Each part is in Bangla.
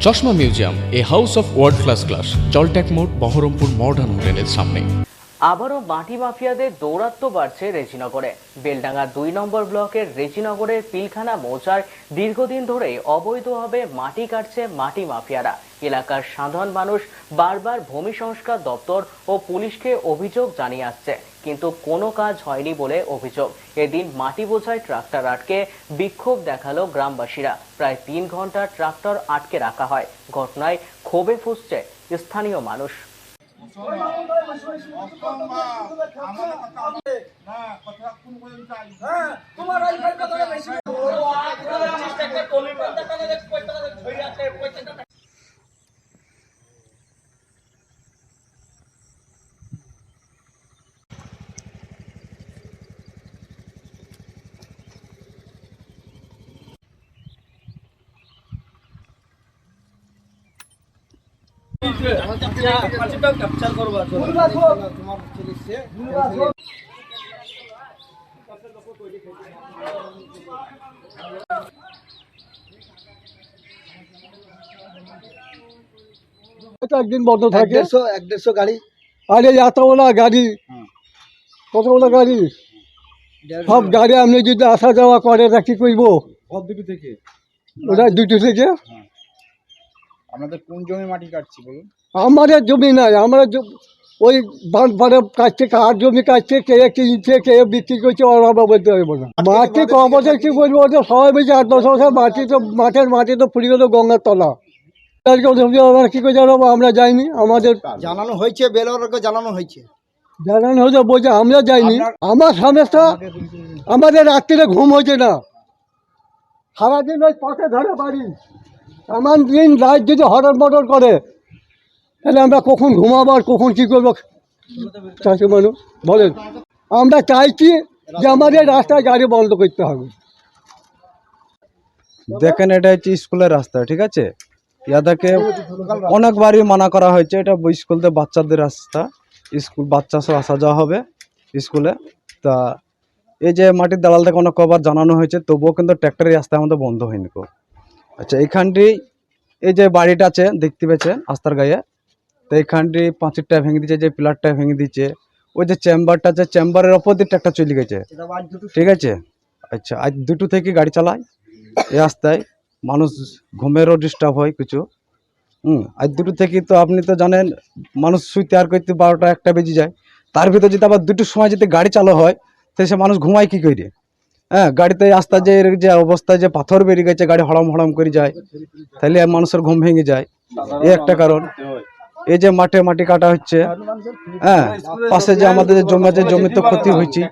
চশমা museum, a house of world class, জলট্যাক মোড়, বহরমপুর মডার্ন হোটেলের সামনে। আবারও মাটি মাফিয়াদের দৌরাত্ম্য বাড়ছে রেজিনগরে। বেলডাঙ্গা ২ নম্বর ব্লকের রেজিনগরের পিলখানা মৌজার দীর্ঘদিন ধরেই অবৈধভাবে মাটি কাটছে মাটি মাফিয়ারা। এলাকার সাধারণ মানুষ বারবার ভূমি সংস্কার দপ্তর ও পুলিশকে অভিযোগ জানিয়ে আসছে, কিন্তু কোনো কাজ হয়নি বলে অভিযোগ। এদিন মাটি বোঝাই ট্রাক্টর আটকে বিক্ষোভ দেখালো গ্রামবাসীরা। প্রায় ৩ ঘন্টা ট্রাক্টর আটকে রাখা হয়। ঘটনায় ক্ষোভে ফুঁসছে স্থানীয় মানুষ। ক্যাপচার করবো একদিন বন্ধ থাকে, 150 গাড়ি। আরে এতগুলা গাড়ি, কতগুলো গাড়ি, সব গাড়ি আপনি যদি আসা যাওয়া করে তা কি করবো? থেকে ওটা দুটো থেকে। আমাদের কোন জমি মাটি কাটছি বলুন? আমাদের জমি নাই, আমরা ওই বাঁধ বাঁধে কাটছে, কার জমি কাটছে, কে কিনছে, কে বিক্রি করছে, ওরা বলতে পারবো না। মাটি ক বছর কি বলবো, ওদের সবাই বলছে 8-10 বছর মাটি তো মাটি তো ফুরিয়ে গেলো গঙ্গার তলা। আমরা কি করে জানাবো? আমরা যাইনি, আমাদের জানানো হয়েছে, বেলরকে জানানো হয়েছে, জানানো হয়েছে, বলছে আমরা যাইনি। আমার সমস্যা, আমাদের রাত্রিরে ঘুম হয়েছে না, সারাদিন ওই পথে ধরে বাড়ি। এমন দিন রাত যদি হঠাৎ মটর করে, তাহলে আমরা কখন ঘুমাবো আর কখন কী করবো? চাষি মানুষ বলেন। আমরা চাইছি যে আমাদের রাস্তায় গাড়ি বন্ধ করতে হবে। দেখেন, এটা হচ্ছে স্কুলের রাস্তা, ঠিক আছে? ইয়াদাকে অনেকবারই মানা করা হয়েছে, এটা স্কুলতে বাচ্চাদের রাস্তা, স্কুল বাচ্চা সব আসা যাওয়া হবে স্কুলে। তা এই যে মাটির দালাল থেকে অনেক কবার জানানো হয়েছে, তবুও কিন্তু ট্র্যাক্টরের রাস্তা আমাদের বন্ধ হয়নি কো। আচ্ছা, এইখানটি এই যে বাড়িটা আছে দেখতে পেয়েছেন রাস্তার গায়ে, তো এইখানটি পাঁচিরটা ভেঙে দিচ্ছে, যে পিলারটা ভেঙে দিচ্ছে, ওই যে চেম্বারটা আছে, চেম্বারের ওপর দিয়ে ট্র্যাক্টর চলে গেছে, ঠিক আছে? আচ্ছা, আজ 2টো থেকে গাড়ি চালায় এই রাস্তায়, মানুষ ঘুমেরও ডিস্টার্ব হয় কিছু। আজ 2টো থেকে তো আপনি তো জানেন, মানুষ শুইতে আর করতে 12টা-1টা বেজে যায়। তার ভিতরে যদি আবার 2টোর সময় যদি গাড়ি চালু হয়, তাহলে সে মানুষ ঘুমায় কী করে? হ্যাঁ, গাড়িতে রাস্তা যে অবস্থায় যে পাথর বেরিয়ে গেছে, গাড়ি হড়ম হড়ম করে যায়, তাহলে মানুষের ঘুম ভেঙে যায়। এই একটা কারণ। এই যে মাটি কাটা হচ্ছে, হ্যাঁ, পাশে যে আমাদের জমি আছে, জমিতে ক্ষতি হয়েছে,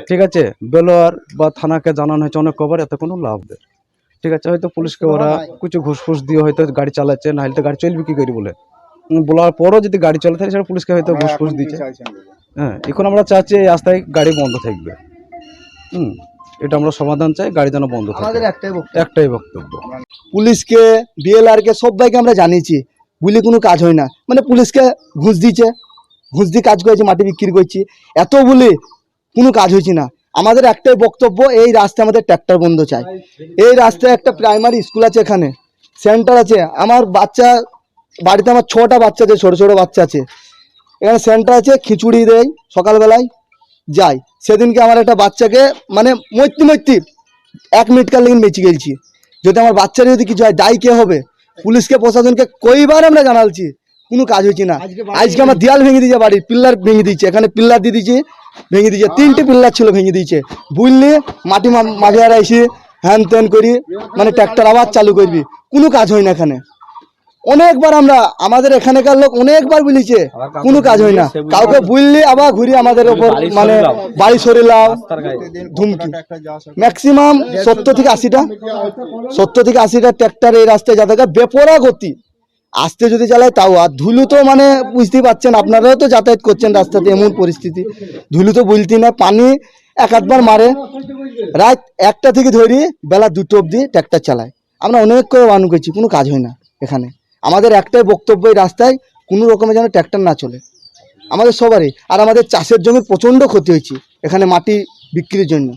ঠিক আছে? বেলোয়ার বা থানাকে জানানো হয়েছে অনেক কবার, এত কোনো লাভ নেই, ঠিক আছে? হয়তো পুলিশকে ওরা কিছু ঘুষ দিয়ে হয়তো গাড়ি চালাচ্ছে, নাহলে তো গাড়ি চলবে কী করি বলে। বলার পরও যদি গাড়ি চলে থাকে, সেটা পুলিশকে হয়তো ঘুষ দিচ্ছে। হ্যাঁ, এখন আমরা চাচ্ছি এই রাস্তায় গাড়ি বন্ধ থাকবে। এটা আমরা সমাধান চাই, গাড়ি যেন বন্ধ থাকে। আমাদের একটাই বক্তব্য। পুলিশকে, বিএলআরকে সবাইকে আমরা জানিয়েছি, বলে কোনো কাজ হয় না। মানে পুলিশকে ঘুষ দিচ্ছে, ঘুষ দিয়ে কাজ করেছে, মাটি বিক্রি করছি, এত বলে কোনো কাজ হয়েছে না। আমাদের একটাই বক্তব্য, এই রাস্তায় আমাদের ট্র্যাক্টর বন্ধ চাই। এই রাস্তায় একটা প্রাইমারি স্কুল আছে, এখানে সেন্টার আছে। আমার বাচ্চা বাড়িতে, আমার 6টা বাচ্চা আছে, ছোটো ছোটো বাচ্চা আছে, এখানে সেন্টার আছে, খিচুড়ি দেয় সকালবেলায় যাই। সেদিনকে আমার একটা বাচ্চাকে মানে মৈত্রী 1 মিনিট কার লেগে বেঁচে গেছি। যদি আমার বাচ্চার যদি কিছু হয়, দায়ী কে হবে? পুলিশকে, প্রশাসনকে কইবার আমরা জানালছি, কোনো কাজ হয়েছে না। আজকে আমার দেয়াল ভেঙে দিয়েছে, বাড়ির পিল্লার ভেঙে দিচ্ছে, এখানে পিল্লার দিয়ে দিয়েছে, ভেঙে দিয়েছে, 3টে পিল্লার ছিল, ভেঙে দিয়েছে। বুঝলি, মাটি মাফিয়ারা এসে হ্যান ত্যান করি, মানে ট্র্যাক্টর আবার চালু করবি, কোনো কাজ হয় না এখানে। অনেকবার আমরা, আমাদের এখানকার লোক অনেকবার বলেছে, কোনো কাজ হয় না। কাউকে বুঝলি আবার ঘুরি আমাদের ওপর, মানে বাড়ি সরে লাও ধুমকি। ম্যাক্সিমাম 70 থেকে 80টা ট্র্যাক্টর এই রাস্তায় যা থাকে, বেপরা গতি, আসতে যদি চালায় তাও। আর ধুলু তো মানে বুঝতেই পারছেন, আপনারাও তো যাতায়াত করছেন রাস্তাতে, এমন পরিস্থিতি, ধুলু তো বলতে না, পানি 1-8বার মারে। রাত 1টা থেকে ধরি বেলা 2টো অবধি ট্র্যাক্টর চালায়। আমরা অনেক করে বারণ করছি, কোনো কাজ হয় না এখানে। আমাদের একটাই বক্তব্য, এই রাস্তায় কোনো রকমের যেন ট্র্যাক্টর না চলে আমাদের সবারই। আর আমাদের চাষের জমির প্রচণ্ড ক্ষতি হয়েছে এখানে মাটি বিক্রির জন্য।